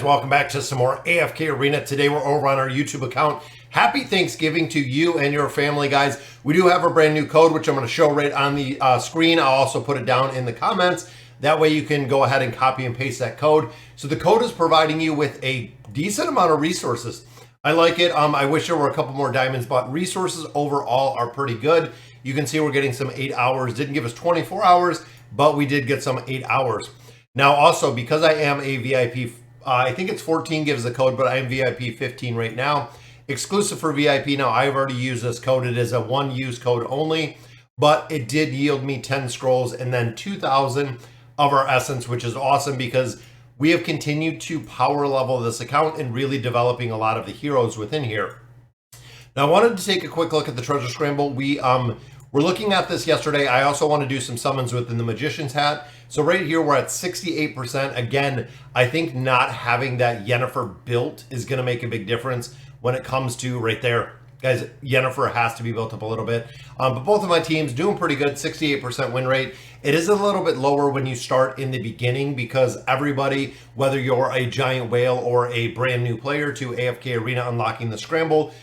guys, welcome back to some more AFK Arena. Today we're over on our YouTube account. Happy Thanksgiving to you and your family, guys. We do have a brand new code, which I'm going to show right on the screen. I'll also put it down in the comments. That way you can go ahead and copy and paste that code. So the code is providing you with a decent amount of resources. I like it. I wish there were a couple more diamonds, but resources overall are pretty good. You can see we're getting some 8 hours. Didn't give us 24 hours, but we did get some 8 hours. Now also, because I am a VIP, I think it's 14 gives the code, but I am VIP 15 right now. Exclusive for VIP. Now, I've already used this code. It is a one-use code only, but it did yield me 10 scrolls and then 2,000 of our essence, which is awesome because we have continued to power level this account and really developing a lot of the heroes within here. Now, I wanted to take a quick look at the treasure scramble. We're looking at this yesterday. I also want to do some summons within the Magician's Hat. So right here, we're at 68%. Again, I think not having that Yennefer built is going to make a big difference when it comes to right there. Guys, Yennefer has to be built up a little bit. But both of my teams doing pretty good, 68% win rate. It is a little bit lower when you start in the beginning because everybody, whether you're a giant whale or a brand new player to AFK Arena unlocking the scramble,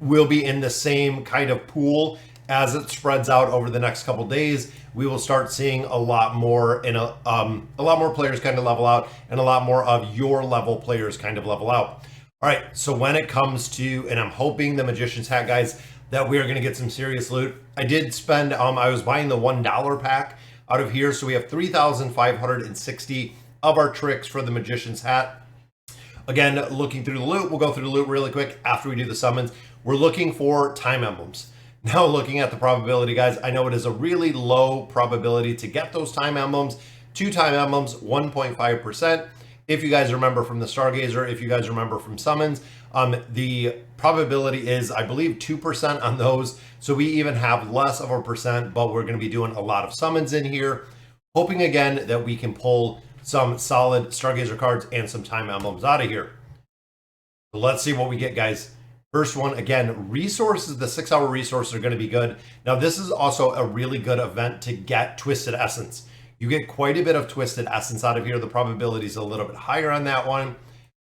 will be in the same kind of pool. As it spreads out over the next couple days, we will start seeing a lot more and a lot more players kind of level out and a lot more of your level players kind of level out. All right, so when it comes to, and I'm hoping the Magician's Hat, guys, that we are going to get some serious loot. I did spend, I was buying the $1 pack out of here, so we have 3,560 of our tricks for the Magician's Hat. Again, looking through the loot, we'll go through the loot really quick after we do the summons. We're looking for time emblems. Now looking at the probability, guys, I know it is a really low probability to get those time emblems. 2 time emblems, 1.5%. If you guys remember from the Stargazer, if you guys remember from summons, the probability is, I believe, 2% on those. So we even have less of a percent, but we're going to be doing a lot of summons in here. Hoping again that we can pull some solid Stargazer cards and some time emblems out of here. So let's see what we get, guys. First one, again, resources, the 6-hour resources are going to be good. Now, this is also a really good event to get Twisted Essence. You get quite a bit of Twisted Essence out of here. The probability is a little bit higher on that one.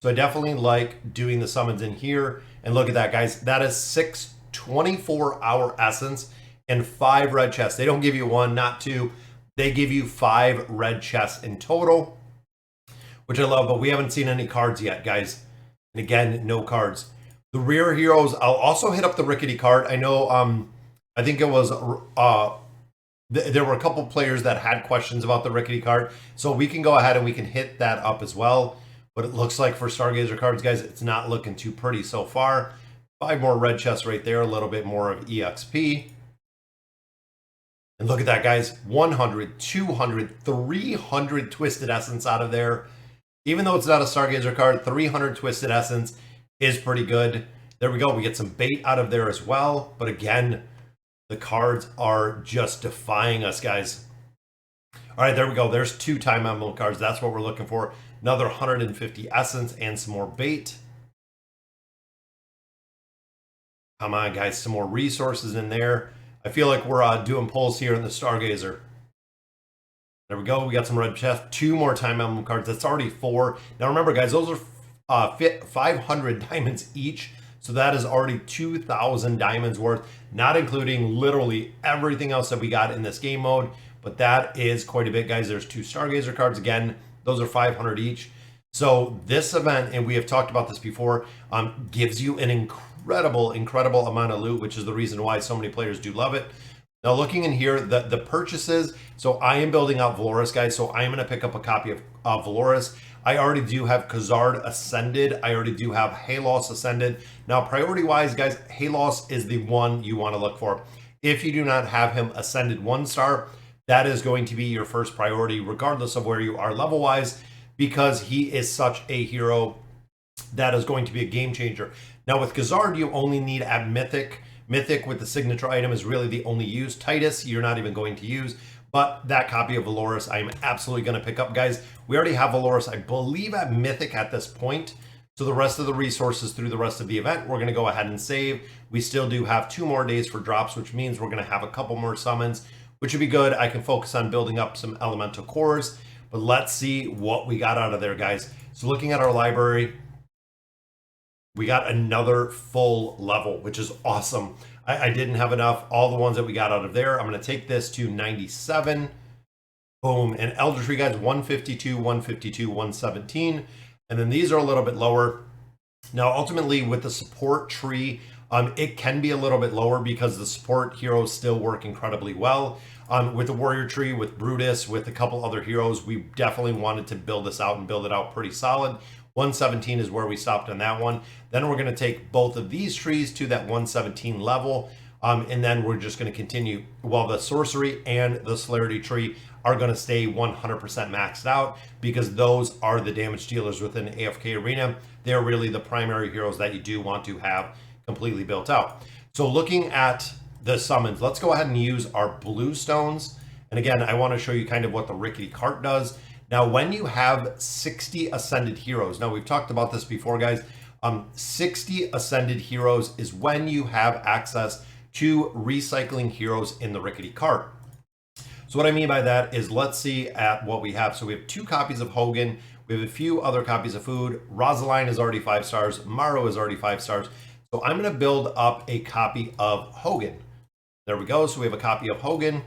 So I definitely like doing the summons in here. And look at that, guys. That is 6 24-hour essence and 5 red chests. They don't give you 1, not 2. They give you 5 red chests in total, which I love, but we haven't seen any cards yet, guys. And again, no cards. The rare heroes, I'll also hit up the Rickety card. I know, I think it was, there were a couple players that had questions about the Rickety card. So we can go ahead and we can hit that up as well. But it looks like for Stargazer cards, guys, it's not looking too pretty so far. 5 more red chests right there, a little bit more of EXP. And look at that, guys, 100, 200, 300 Twisted Essence out of there. Even though it's not a Stargazer card, 300 Twisted Essence is pretty good. There we go. We get some bait out of there as well. But again, the cards are just defying us, guys. All right, there we go. There's 2 time emblem cards. That's what we're looking for. Another 150 essence and some more bait. Come on, guys. Some more resources in there. I feel like we're doing pulls here in the Stargazer. There we go. We got some red chest. 2 more time emblem cards. That's already 4. Now remember, guys, those are 500 diamonds each, so that is already 2,000 diamonds worth, not including literally everything else that we got in this game mode, but that is quite a bit, guys. There's 2 Stargazer cards. Again, those are 500 each. So this event, and we have talked about this before, gives you an incredible amount of loot, which is the reason why so many players do love it. Now looking in here, the purchases, so I am building out Valoris, guys, so I am going to pick up a copy of Valoris. I already do have Khazard Ascended. I already do have Halos Ascended. Now, priority-wise, guys, Halos is the one you want to look for. If you do not have him Ascended 1-star, that is going to be your first priority, regardless of where you are level-wise, because he is such a hero that is going to be a game changer. Now, with Khazard, you only need at Mythic. Mythic with the signature item is really the only use. Titus, you're not even going to use. But that copy of Valoris, I am absolutely going to pick up, guys. We already have Valoris, I believe, at Mythic at this point. So the rest of the resources through the rest of the event, we're going to go ahead and save. We still do have 2 more days for drops, which means we're going to have a couple more summons, which would be good. I can focus on building up some elemental cores. But let's see what we got out of there, guys. So looking at our library, we got another full level, which is awesome. I didn't have enough, all the ones that we got out of there. I'm gonna take this to 97. Boom, and Elder Tree, guys, 152, 152, 117. And then these are a little bit lower. Now, ultimately, with the support tree, it can be a little bit lower because the support heroes still work incredibly well. With the warrior tree, with Brutus, with a couple other heroes, we definitely wanted to build this out and build it out pretty solid. 117 is where we stopped on that one. Then we're going to take both of these trees to that 117 level. And then we're just going to continue. While the sorcery and the celerity tree are going to stay 100% maxed out, because those are the damage dealers within AFK Arena. They're really the primary heroes that you do want to have completely built out. So looking at the summons, let's go ahead and use our blue stones. And again, I want to show you kind of what the Rickety cart does. Now, when you have 60 ascended heroes, now we've talked about this before, guys. 60 ascended heroes is when you have access to recycling heroes in the Rickety cart. So what I mean by that is, let's see at what we have. So we have 2 copies of Hogan. We have a few other copies of food. Rosaline is already 5 stars. Morrow is already 5 stars. So I'm going to build up a copy of Hogan. There we go. So we have a copy of Hogan.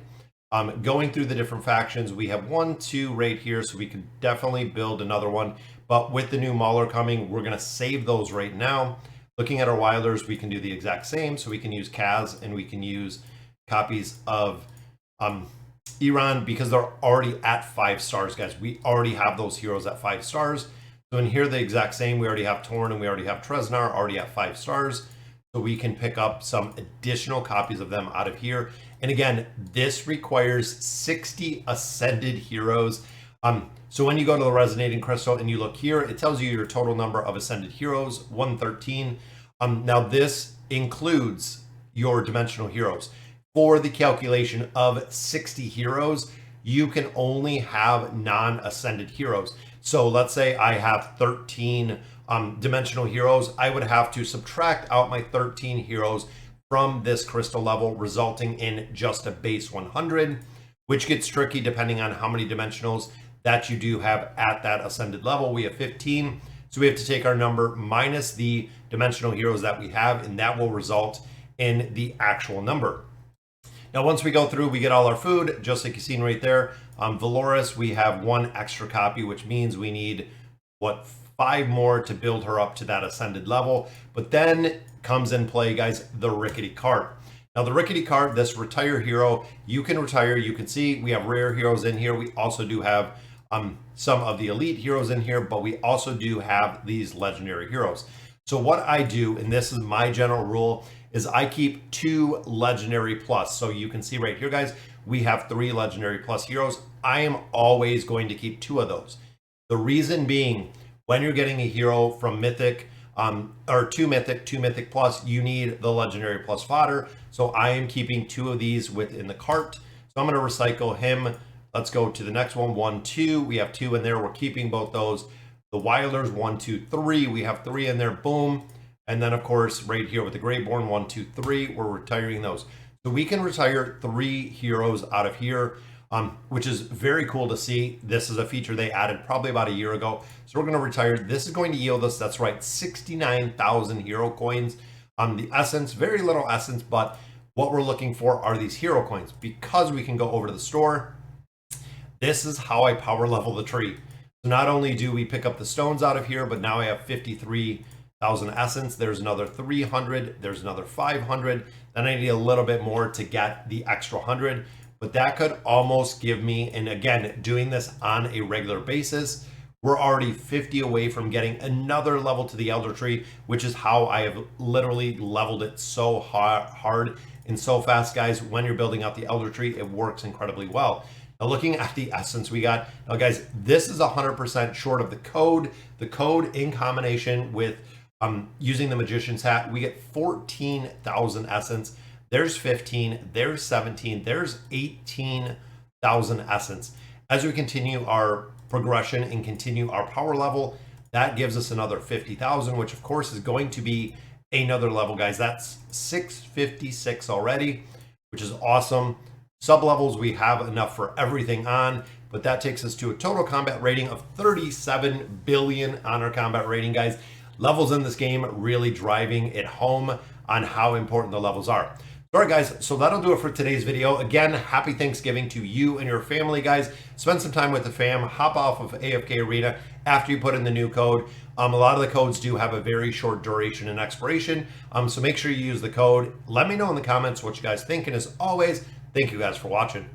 Going through the different factions, we have 1, 2 right here. So we can definitely build another one. But with the new Mauler coming, we're going to save those right now. Looking at our Wilders, we can do the exact same. So we can use Kaz and we can use copies of Iran, because they're already at 5 stars, guys. We already have those heroes at 5 stars. So in here, the exact same. We already have Torn and we already have Treznar already at 5 stars. So we can pick up some additional copies of them out of here. And again, this requires 60 ascended heroes. So when you go to the Resonating Crystal and you look here, it tells you your total number of ascended heroes, 113. Now this includes your dimensional heroes. For the calculation of 60 heroes, you can only have non-ascended heroes. So let's say I have 13 dimensional heroes. I would have to subtract out my 13 heroes from this crystal level, resulting in just a base 100, which gets tricky depending on how many dimensionals that you do have at that ascended level. We have 15, so we have to take our number minus the dimensional heroes that we have, and that will result in the actual number. Now, once we go through, we get all our food, just like you've seen right there. Valoris, we have 1 extra copy, which means we need, 5 more to build her up to that ascended level. But then comes in play, guys, the Rickety cart. Now, the Rickety cart, this retire hero, you can retire. You can see we have rare heroes in here. We also do have some of the elite heroes in here, but we also do have these legendary heroes. So what I do, and this is my general rule, is I keep 2 legendary plus. So you can see right here, guys, we have 3 legendary plus heroes. I am always going to keep 2 of those. The reason being, when you're getting a hero from Mythic, or 2 Mythic plus, you need the legendary plus fodder. So I am keeping 2 of these within the cart. So I'm going to recycle him. Let's go to the next one. 1, 2. We have 2 in there. We're keeping both those. The Wilders, 1, 2, 3. We have 3 in there. Boom. And then, of course, right here with the Greyborn, 1, 2, 3, we're retiring those. So we can retire 3 heroes out of here, which is very cool to see. This is a feature they added probably about a year ago. So we're going to retire. This is going to yield us, that's right, 69,000 hero coins. The essence, very little essence, but what we're looking for are these hero coins. Because we can go over to the store, this is how I power level the tree. So not only do we pick up the stones out of here, but now I have 53,000 essence. There's another 300. There's another 500. Then I need a little bit more to get the extra 100. But that could almost give me, and again, doing this on a regular basis, we're already 50 away from getting another level to the Elder Tree, which is how I have literally leveled it so hard and so fast, guys. When you're building out the Elder Tree, it works incredibly well. Now, looking at the essence we got, now guys, this is 100% short of the code. The code in combination with using the Magician's Hat, we get 14,000 essence. There's 15, there's 17, there's 18,000 essence. As we continue our progression and continue our power level, that gives us another 50,000, which of course is going to be another level, guys. That's 656 already, which is awesome. Sub levels, we have enough for everything on. but that takes us to a total combat rating of 37 billion on our combat rating, guys. Levels in this game really driving it home on how important the levels are. All right, guys, so that'll do it for today's video. Again, happy Thanksgiving to you and your family, guys. Spend some time with the fam. Hop off of AFK Arena after you put in the new code. A lot of the codes do have a very short duration and expiration, so make sure you use the code. Let me know in the comments what you guys think, and as always, thank you guys for watching.